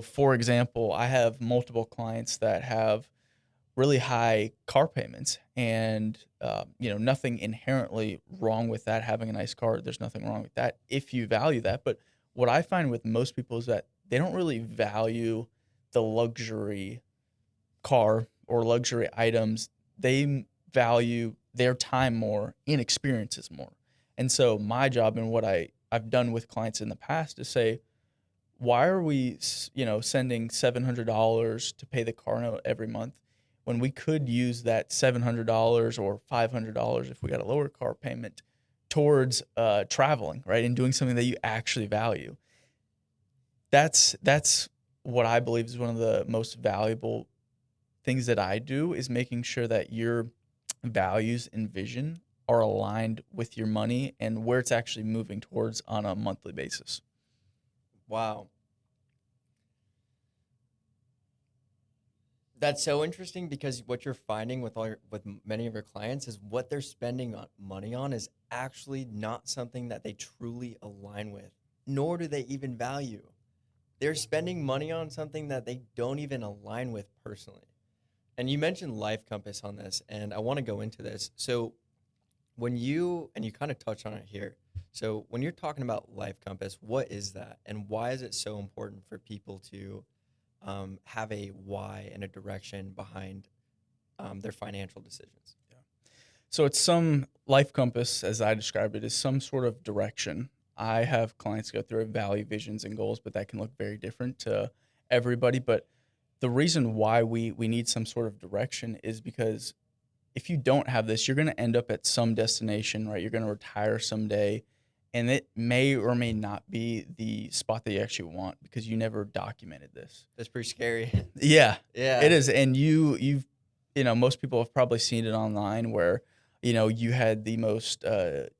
For example, I have multiple clients that have really high car payments, and nothing inherently wrong with that. Having a nice car, there's nothing wrong with that if you value that. But what I find with most people is that they don't really value the luxury car or luxury items. They value their time more and experiences more. And so my job and what I've done with clients in the past is say, why are we, sending $700 to pay the car note every month when we could use that $700 or $500 if we got a lower car payment towards traveling, right, and doing something that you actually value. That's what I believe is one of the most valuable things that I do, is making sure that your values and vision are aligned with your money and where it's actually moving towards on a monthly basis. Wow. That's so interesting because what you're finding with many of your clients is what they're spending money on is actually not something that they truly align with, nor do they even value. They're spending money on something that they don't even align with personally. And you mentioned Life Compass on this, and I want to go into this. So and you kind of touched on it here. So when you're talking about Life Compass, what is that, and why is it so important for people to have a why and a direction behind their financial decisions? Yeah. So it's some life compass, as I described it, is some sort of direction. I have clients go through value, visions, and goals, but that can look very different to everybody. But the reason why we need some sort of direction is because if you don't have this, you're going to end up at some destination, right? You're going to retire someday, and it may or may not be the spot that you actually want because you never documented this. That's pretty scary. Yeah, it Yeah. is. And most people have probably seen it online where, you had the most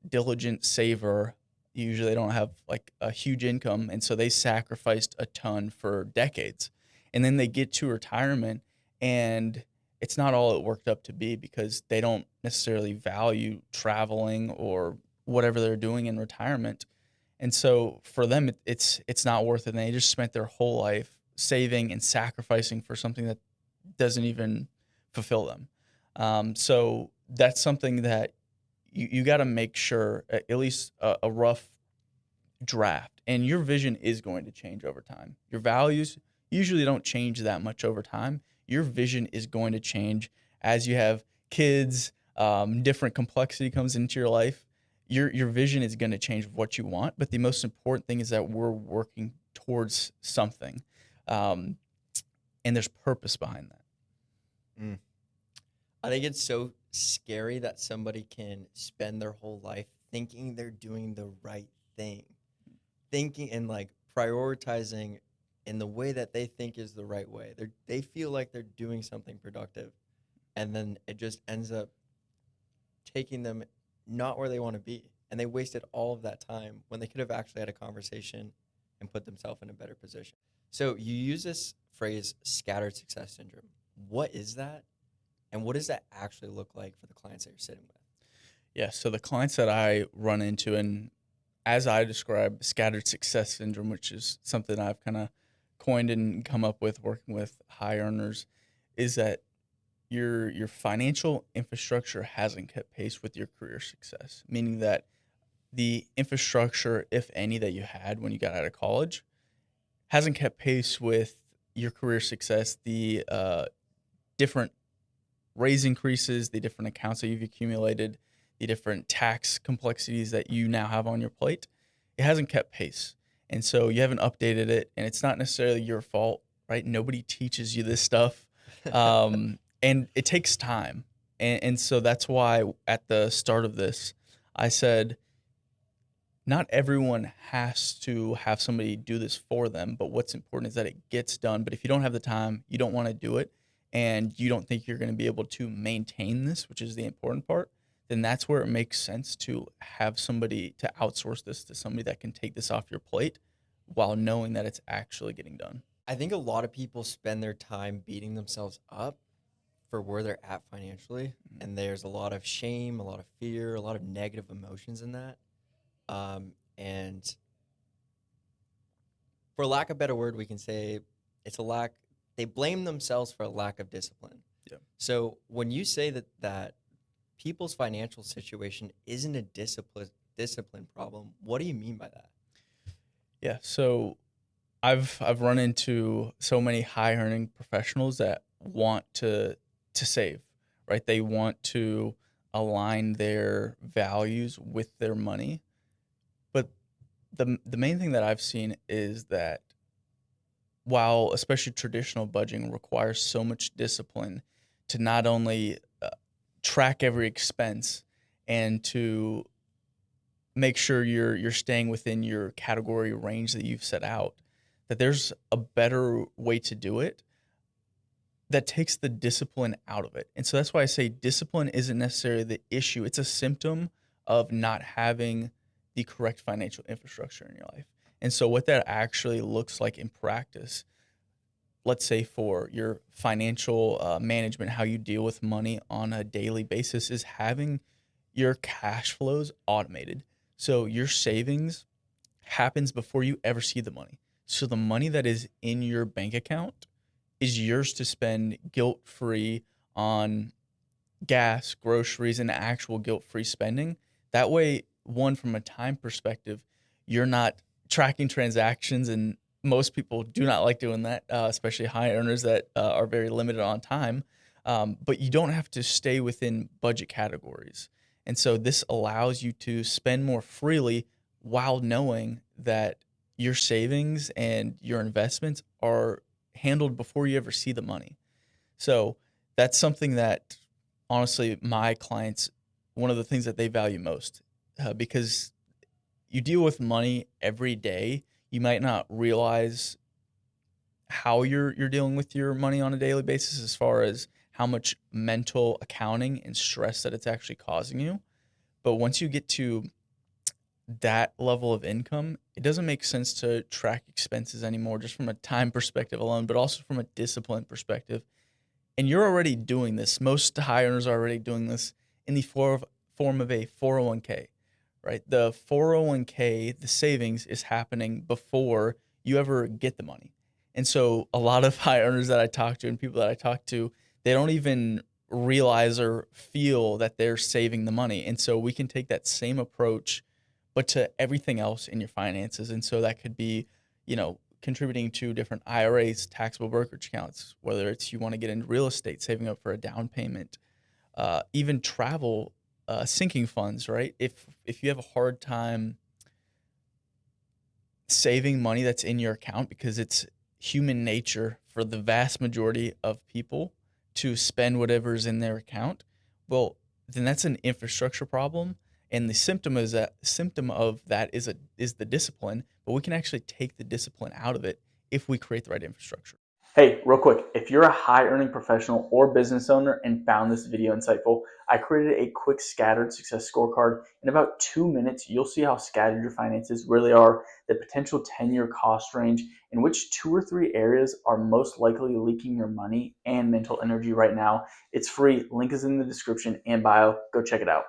diligent saver. Usually they don't have like a huge income. And so they sacrificed a ton for decades. And then they get to retirement, and it's not all it worked up to be because they don't necessarily value traveling or whatever they're doing in retirement. And so for them, it's not worth it. And they just spent their whole life saving and sacrificing for something that doesn't even fulfill them. So that's something that you got to make sure, at least a rough draft. And your vision is going to change over time. Your values usually don't change that much over time. Your vision is going to change as you have kids. Different complexity comes into your life. Your vision is going to change what you want, but the most important thing is that we're working towards something, um, and there's purpose behind that. Mm. I think it's so scary that somebody can spend their whole life thinking they're doing the right thing, thinking and like prioritizing in the way that they think is the right way. They feel like they're doing something productive, and then it just ends up taking them not where they want to be. And they wasted all of that time when they could have actually had a conversation and put themselves in a better position. So you use this phrase scattered success syndrome. What is that? And what does that actually look like for the clients that you're sitting with? Yeah. So the clients that I run into, and as I describe scattered success syndrome, which is something I've kind of coined and come up with working with high earners, is that your financial infrastructure hasn't kept pace with your career success, meaning that the infrastructure, if any, that you had when you got out of college hasn't kept pace with your career success. The different raise increases, the different accounts that you've accumulated, the different tax complexities that you now have on your plate, it hasn't kept pace. And so you haven't updated it, and it's not necessarily your fault, right? Nobody teaches you this stuff. And it takes time. And so that's why at the start of this, I said, not everyone has to have somebody do this for them, but what's important is that it gets done. But if you don't have the time, you don't want to do it, and you don't think you're going to be able to maintain this, which is the important part, then that's where it makes sense to have somebody to outsource this to somebody that can take this off your plate while knowing that it's actually getting done. I think a lot of people spend their time beating themselves up for where they're at financially. And there's a lot of shame, a lot of fear, a lot of negative emotions in that. And for lack of a better word, we can say it's a lack. They blame themselves for a lack of discipline. Yeah. So when you say that people's financial situation isn't a discipline problem, what do you mean by that? Yeah. So I've run into so many high earning professionals that want to save, right? They want to align their values with their money. But the main thing that I've seen is that while especially traditional budgeting requires so much discipline to not only track every expense and to make sure you're staying within your category range that you've set out, that there's a better way to do it that takes the discipline out of it. And so that's why I say discipline isn't necessarily the issue. It's a symptom of not having the correct financial infrastructure in your life. And so what that actually looks like in practice, let's say for your financial management, how you deal with money on a daily basis, is having your cash flows automated. So your savings happens before you ever see the money. So the money that is in your bank account is yours to spend guilt free on gas, groceries, and actual guilt free spending. That way, one, from a time perspective, you're not tracking transactions, and most people do not like doing that, especially high earners that are very limited on time. But you don't have to stay within budget categories. And so this allows you to spend more freely while knowing that your savings and your investments are handled before you ever see the money. So that's something that honestly my clients, one of the things that they value most, because you deal with money every day. You might not realize how you're dealing with your money on a daily basis as far as how much mental accounting and stress that it's actually causing you. But once you get to that level of income, it doesn't make sense to track expenses anymore, just from a time perspective alone, but also from a discipline perspective. And you're already doing this. Most high earners are already doing this in the form of a 401k, right? The 401k, the savings is happening before you ever get the money. And so a lot of high earners that I talk to and people that I talk to, they don't even realize or feel that they're saving the money. And so we can take that same approach, but to everything else in your finances. And so that could be, contributing to different IRAs, taxable brokerage accounts, whether it's you want to get into real estate, saving up for a down payment, even travel, sinking funds, right? If you have a hard time saving money that's in your account, because it's human nature for the vast majority of people to spend whatever's in their account, well, then that's an infrastructure problem. And the symptom of that is the discipline, but we can actually take the discipline out of it if we create the right infrastructure. Hey, real quick, if you're a high earning professional or business owner and found this video insightful, I created a quick scattered success scorecard. In about 2 minutes, you'll see how scattered your finances really are, the potential 10-year cost range, and which 2 or 3 areas are most likely leaking your money and mental energy right now. It's free. Link is in the description and bio. Go check it out.